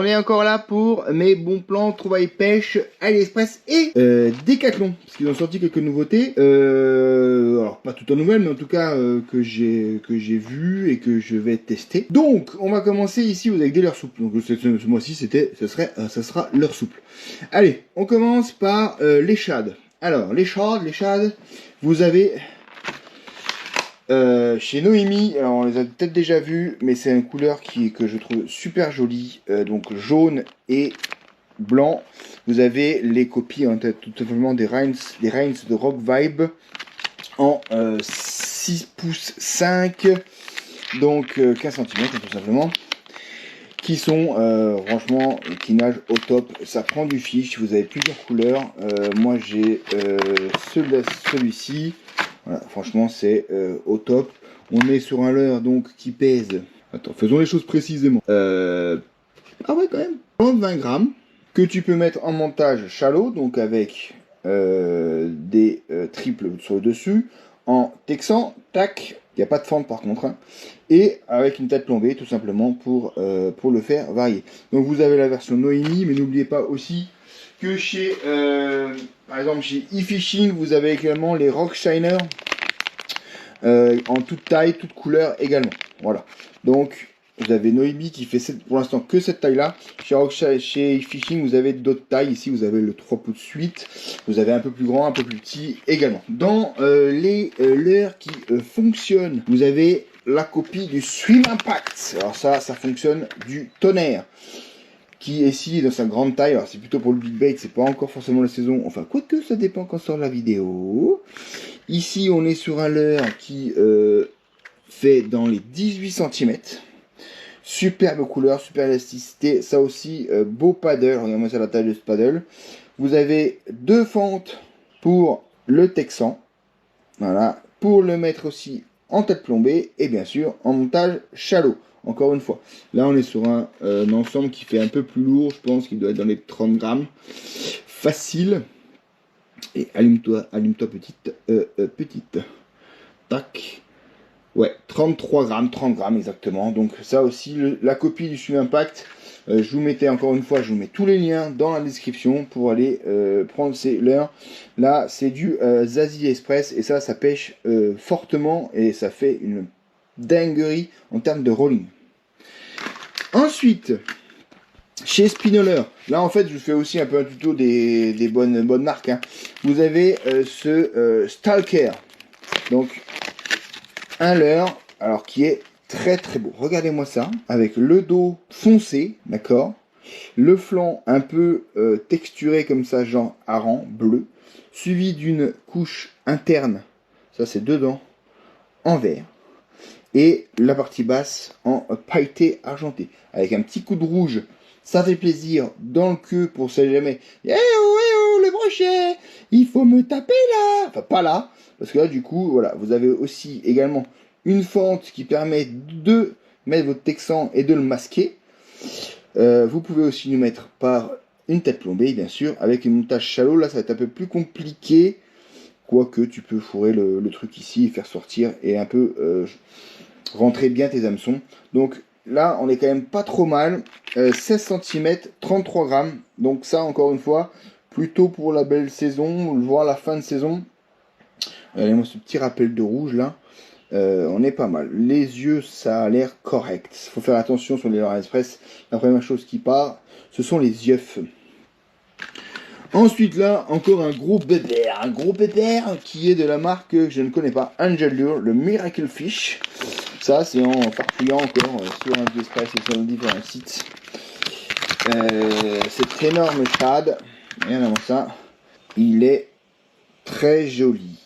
on est encore là pour mes bons plans, trouvailles pêche, AliExpress et Decathlon. Parce qu'ils ont sorti quelques nouveautés. Alors pas tout en nouvelles, mais en tout cas que j'ai vu et que je vais tester. Donc on va commencer ici avec des leurres souples. Donc ce mois-ci ça sera leurre souple. Allez, on commence par les shad. Alors les shad, vous avez chez Noémie, alors on les a peut-être déjà vus, mais c'est une couleur que je trouve super jolie, donc jaune et blanc. Vous avez les copies en tête, tout simplement des Reins de Rock Vibe en 6 pouces 5, donc 15 cm tout simplement, qui sont franchement, qui nagent au top. Ça prend du fiche, vous avez plusieurs couleurs. Moi j'ai celui-ci. Voilà, franchement c'est au top. On est sur un leurre donc qui pèse, attends, faisons les choses précisément, ah ouais quand même, 20 grammes, que tu peux mettre en montage shallow, donc avec des triples sur le dessus, en texan, tac, il n'y a pas de fente par contre, hein, et avec une tête plombée tout simplement pour le faire varier. Donc vous avez la version Noémie, mais n'oubliez pas aussi que chez, par exemple chez eFishing, vous avez également les Rock Shiner en toute taille, toute couleur également. Voilà. Donc vous avez Noémie qui fait pour l'instant que cette taille-là. Chez eFishing, vous avez d'autres tailles. Ici, vous avez le 3 pouces 8. Vous avez un peu plus grand, un peu plus petit également. Dans les leurres qui fonctionnent, vous avez la copie du Swim Impact. Alors ça fonctionne du tonnerre, qui est ici dans sa grande taille. Alors c'est plutôt pour le big bait, c'est pas encore forcément la saison, enfin quoique ça dépend quand sort la vidéo. Ici on est sur un leurre qui fait dans les 18 cm, superbe couleur, super élasticité, ça aussi beau paddle, regardez-moi ça la taille de ce paddle. Vous avez deux fentes pour le texan, voilà, pour le mettre aussi en tête plombée et bien sûr en montage shallow. Encore une fois, là on est sur un ensemble qui fait un peu plus lourd, je pense qu'il doit être dans les 30 grammes. Facile. Et allume-toi petite. Tac. Ouais, 33 grammes, 30 grammes exactement. Donc ça aussi, la copie du Swim Impact, je vous mettais encore une fois, je vous mets tous les liens dans la description pour aller prendre ces leurres. Là, c'est du Zazie Express et ça pêche fortement et ça fait une dinguerie en termes de rolling. Ensuite, chez Spinoler, là en fait je fais aussi un peu un tuto des bonnes marques, hein. Vous avez ce Stalker, donc un leurre, alors qui est très très beau. Regardez-moi ça, avec le dos foncé, d'accord, le flanc un peu texturé comme ça, genre hareng bleu, suivi d'une couche interne, ça c'est dedans, en vert. Et la partie basse en pailleté argenté, avec un petit coup de rouge. Ça fait plaisir dans le queue pour ça jamais. Eh oh, le brochet, il faut me taper là. Enfin, pas là, parce que là, du coup, voilà, vous avez aussi également une fente qui permet de mettre votre texan et de le masquer. Vous pouvez aussi nous mettre par une tête plombée, bien sûr, avec un montage shallow. Là, ça va être un peu plus compliqué. Quoique tu peux fourrer le truc ici et faire sortir et un peu rentrer bien tes hameçons. Donc là on est quand même pas trop mal. 16 cm, 33 grammes. Donc ça encore une fois, plutôt pour la belle saison, voire la fin de saison. Regardez-moi ce petit rappel de rouge là. On est pas mal. Les yeux, ça a l'air correct. Il faut faire attention sur les leurres express. La première chose qui part, ce sont les yeux. Ensuite là, encore un gros pépère qui est de la marque que je ne connais pas, Angel Lure, le Miracle Fish. Ça c'est en farfouillant encore sur un espace et sur différents sites. Cet énorme shad, regardez ça, il est très joli.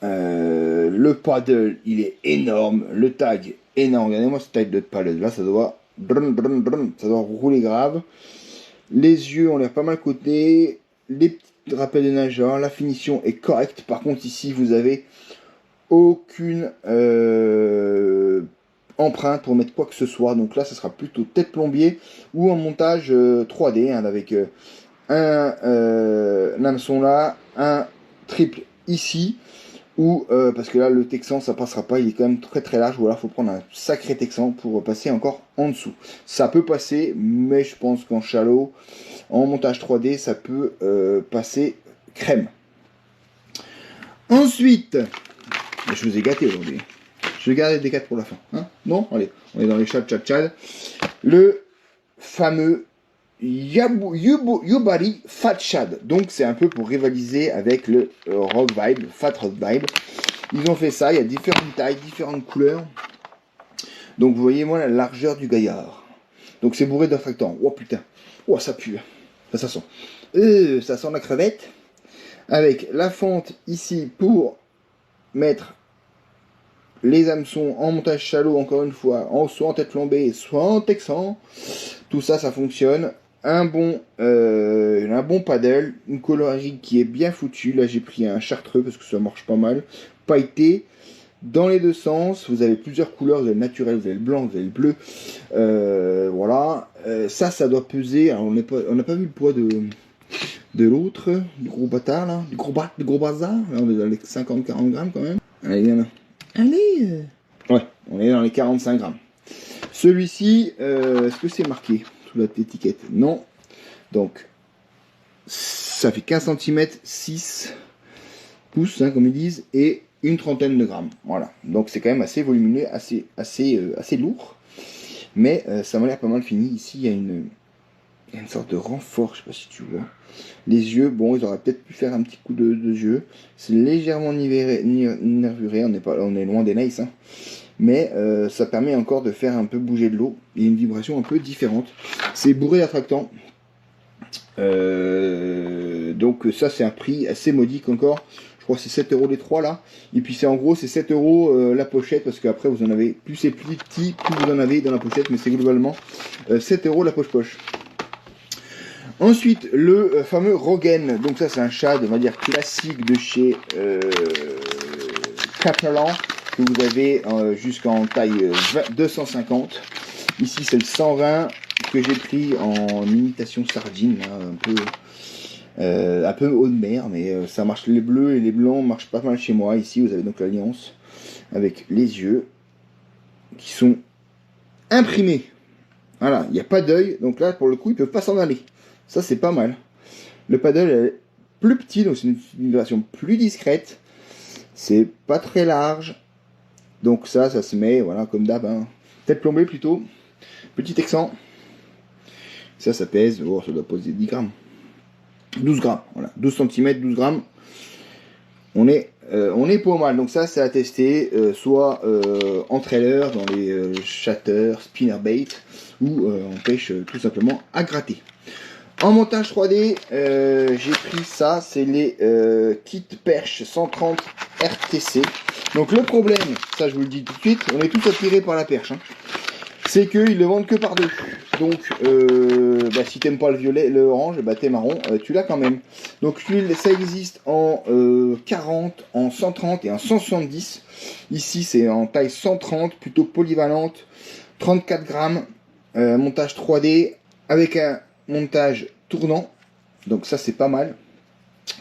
Le paddle, il est énorme, le tag énorme. Regardez-moi ce tag de paddle, là ça doit ça doit rouler grave. Les yeux ont l'air pas mal cotés. Les petits rappels de nageur, la finition est correcte. Par contre ici vous avez aucune empreinte pour mettre quoi que ce soit. Donc là ça sera plutôt tête plombier ou en montage 3D hein, avec un hameçon là, un triple ici. ou parce que là le texan ça passera pas, il est quand même très très large, ou alors il faut prendre un sacré texan pour passer encore en dessous. Ça peut passer, mais je pense qu'en shallow, en montage 3D, ça peut passer crème. Ensuite, je vous ai gâté aujourd'hui. Je vais garder des 4 pour la fin. Hein, non, allez, on est dans les chad. Le fameux Yubari Fat Shad. Donc c'est un peu pour rivaliser avec le Rock Vibe, le Fat Rock Vibe. Ils ont fait ça, il y a différentes tailles, différentes couleurs. Donc vous voyez moi la largeur du gaillard. Donc c'est bourré d'attractants. Oh putain, oh ça pue. Ça sent. Ça sent la crevette. Avec la fente ici pour mettre les hameçons en montage shallow, encore une fois, soit en tête flambée, soit en texan. Tout ça, ça fonctionne. Un bon paddle, une coloragie qui est bien foutue. Là, j'ai pris un chartreux parce que ça marche pas mal. Pailleté, dans les deux sens. Vous avez plusieurs couleurs. Vous avez le naturel, vous avez le blanc, vous avez le bleu. Voilà. Ça doit peser. Alors, on n'a pas vu le poids de l'autre, du gros bâtard, là. Du gros bazar. Là, on est dans les 50-40 grammes quand même. Allez, viens là. Allez Ouais, on est dans les 45 grammes. Celui-ci, est-ce que c'est marqué sous la étiquette? Non. Donc, ça fait 15 cm, 6 pouces, hein, comme ils disent, et une trentaine de grammes. Voilà. Donc, c'est quand même assez volumineux, assez lourd. Mais ça m'a l'air pas mal fini. Ici, il y a une sorte de renfort, je sais pas si tu vois. Les yeux, bon, ils auraient peut-être pu faire un petit coup de yeux. C'est légèrement nervuré, on est loin des nice, hein. Mais ça permet encore de faire un peu bouger de l'eau. Il y a une vibration un peu différente. C'est bourré d'attractants. Donc ça, c'est un prix assez modique encore. Je crois que c'est 7 € les 3 là. Et puis c'est en gros, c'est 7 € la pochette, parce qu'après vous en avez, plus c'est plus petit, plus vous en avez dans la pochette, mais c'est globalement 7 € la poche. Ensuite, le fameux Rogen. Donc ça, c'est un shad, on va dire, classique de chez Capellan, que vous avez jusqu'en taille 250. Ici, c'est le 120 que j'ai pris en imitation sardine, un peu haut de mer, mais ça marche. Les bleus et les blancs marchent pas mal chez moi. Ici, vous avez donc l'alliance avec les yeux qui sont imprimés. Voilà, il n'y a pas d'œil, donc là, pour le coup, ils peuvent pas s'en aller. Ça, c'est pas mal. Le paddle est plus petit, donc c'est une vibration plus discrète. C'est pas très large. Donc ça se met, voilà, comme d'hab. Hein. Tête plombée plutôt. Petit texan. Ça pèse, oh, ça doit peser 10 grammes. 12 grammes, voilà. 12 cm, 12 grammes. On est pas mal. Donc ça, c'est à tester, soit en trailer, dans les chatters, spinnerbait, ou on pêche tout simplement à gratter. En montage 3D, j'ai pris ça, c'est les kits perche 130 RTC. Donc le problème, ça je vous le dis tout de suite, on est tous attirés par la perche. Hein. C'est qu'ils le vendent que par deux. Donc si t'aimes pas le violet, le orange, t'es marron, tu l'as quand même. Donc ça existe en 40, en 130 et en 170. Ici c'est en taille 130, plutôt polyvalente, 34 grammes, montage 3D avec un montage tournant, donc ça c'est pas mal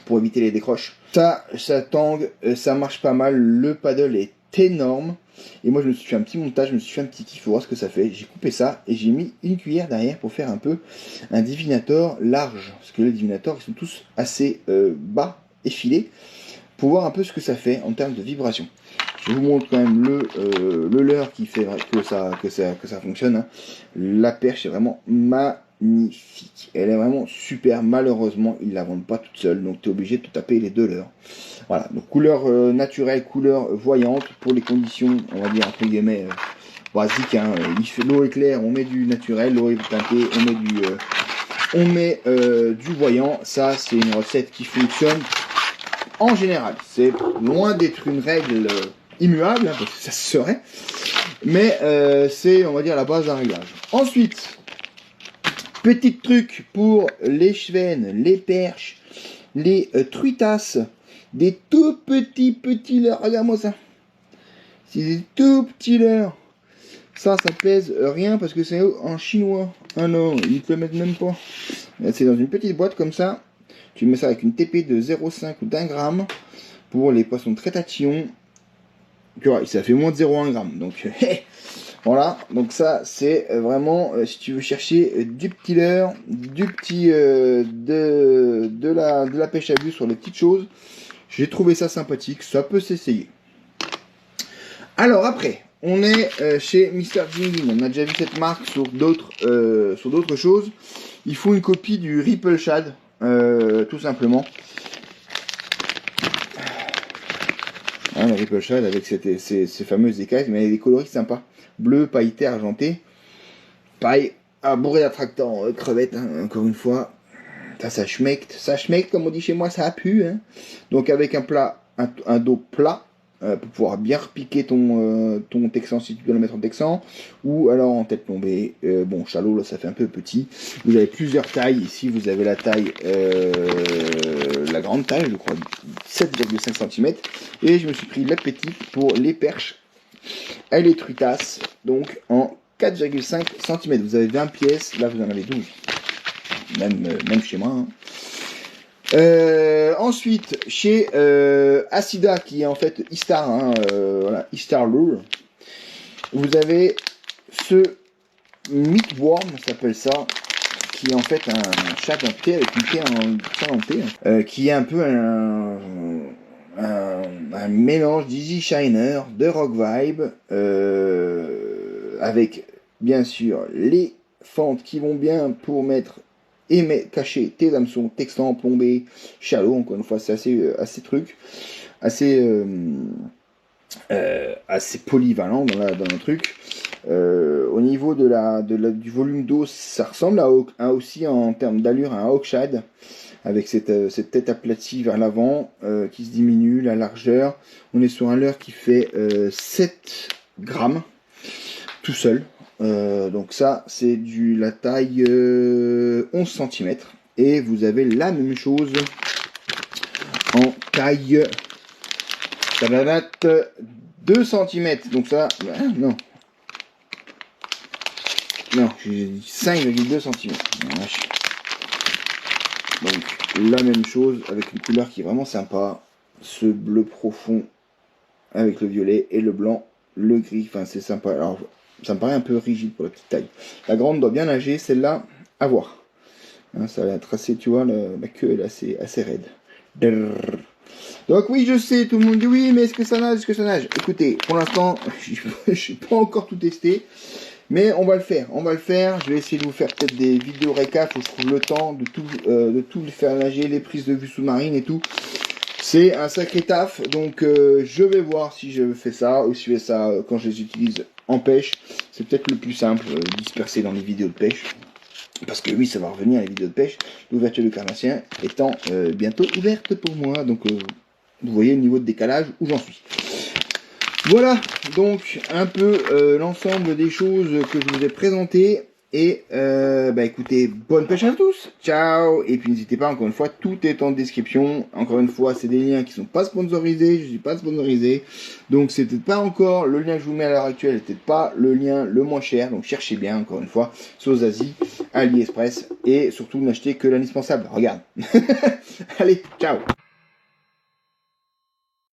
pour éviter les décroches. Ça tangue, ça marche pas mal. Le paddle est énorme et moi je me suis fait un petit montage, je me suis fait un petit kiff, voir ce que ça fait. J'ai coupé ça et j'ai mis une cuillère derrière pour faire un peu un divinator large, parce que les divinators ils sont tous assez bas effilés, pour voir un peu ce que ça fait en termes de vibration. Je vous montre quand même le leurre qui fait que ça fonctionne. Hein. La perche est vraiment magnifique. Elle est vraiment super. Malheureusement, ils la vendent pas toute seule, donc tu es obligé de te taper les deux leurres. Voilà, donc couleur naturelle, couleur voyante pour les conditions, on va dire entre guillemets basiques. Hein. L'eau est claire, on met du naturel, l'eau est teintée, on met du voyant. Ça, c'est une recette qui fonctionne en général. C'est loin d'être une règle immuable, hein, parce que ça se serait, mais c'est, on va dire, la base d'un réglage. Ensuite, petit truc pour les chevennes, les perches, les truitasses, des tout petits leurres. Regarde-moi ça. C'est des tout petits leurres. Ça pèse rien parce que c'est en chinois. Ah non, ils ne te le mettent même pas. C'est dans une petite boîte comme ça. Tu mets ça avec une TP de 0,5 ou d'1 gramme pour les poissons très tatillons. Tu vois, ça fait moins de 0,1 g. Donc, voilà. Donc ça, c'est vraiment, si tu veux chercher du petit leurre, du petit, de la pêche à vue sur les petites choses, j'ai trouvé ça sympathique. Ça peut s'essayer. Alors après, on est chez Mr. Jingling. On a déjà vu cette marque sur d'autres choses. Ils font une copie du Ripple Shad, tout simplement. Hein, le Ripple Shad avec ces fameuses écailles, mais des coloris sympas. Bleu, pailleté, argenté. Pareil, bourré d'attractants, crevettes, hein, encore une fois. Ça schmeckt, comme on dit chez moi, ça a pu. Hein. Donc avec un dos plat, pour pouvoir bien repiquer ton texan si tu dois le mettre en texan, ou alors en tête plombée. Bon, chalot, là ça fait un peu petit. Vous avez plusieurs tailles. Ici vous avez la taille, la grande taille, je crois, 7,5 cm. Et je me suis pris la petite pour les perches. Elle est truitasse, donc en 4,5 cm. Vous avez 20 pièces, là vous en avez 12. Même chez moi. Hein. Ensuite, chez Acida, qui est en fait Istar, hein, voilà, Istar Lure, vous avez ce Meatworm, on s'appelle ça, qui est en fait un chat en thé avec une thé en thé, qui est un peu un mélange d'Easy Shiner, de Rock Vibe, avec bien sûr les fentes qui vont bien pour mettre et cacher tes hameçons, texans, plombés, chalots, encore une fois, c'est assez truc, assez polyvalent dans le truc. Au niveau du volume d'eau, ça ressemble aussi en termes d'allure à un Hawk Shad, avec cette tête aplatie vers l'avant, qui se diminue, la largeur. On est sur un leurre qui fait 7 grammes, tout seul. Donc ça, c'est la taille 11 cm. Et vous avez la même chose en taille 2 cm. Donc ça, non, j'ai dit 5,2 cm. Donc la même chose avec une couleur qui est vraiment sympa. Ce bleu profond avec le violet et le blanc, le gris. Enfin, c'est sympa. Alors, ça me paraît un peu rigide pour la petite taille. La grande doit bien nager, celle-là, à voir. Hein, ça a tracé, tu vois, la queue elle est assez raide. Drrr. Donc oui, je sais, tout le monde dit oui, mais est-ce que ça nage, Écoutez, pour l'instant, je n'ai pas encore tout testé, mais on va le faire. Je vais essayer de vous faire peut-être des vidéos récap où je trouve le temps de tout faire nager, les prises de vue sous-marine et tout. C'est un sacré taf, donc je vais voir si je fais ça, ou si je fais ça quand je les utilise en pêche. C'est peut-être le plus simple, disperser dans les vidéos de pêche. Parce que oui, ça va revenir les vidéos de pêche. L'ouverture du carnassien étant bientôt ouverte pour moi. Donc vous voyez le niveau de décalage où j'en suis. Voilà donc un peu l'ensemble des choses que je vous ai présentées. Et écoutez, bonne pêche à tous, ciao. Et puis n'hésitez pas, encore une fois, tout est en description. Encore une fois, c'est des liens qui sont pas sponsorisés, je suis pas sponsorisé, donc c'est peut-être pas encore le lien que je vous mets à l'heure actuelle, peut-être pas le lien le moins cher. Donc cherchez bien, encore une fois, sur Zazie, AliExpress, et surtout n'achetez que l'indispensable. Regarde. Allez, ciao.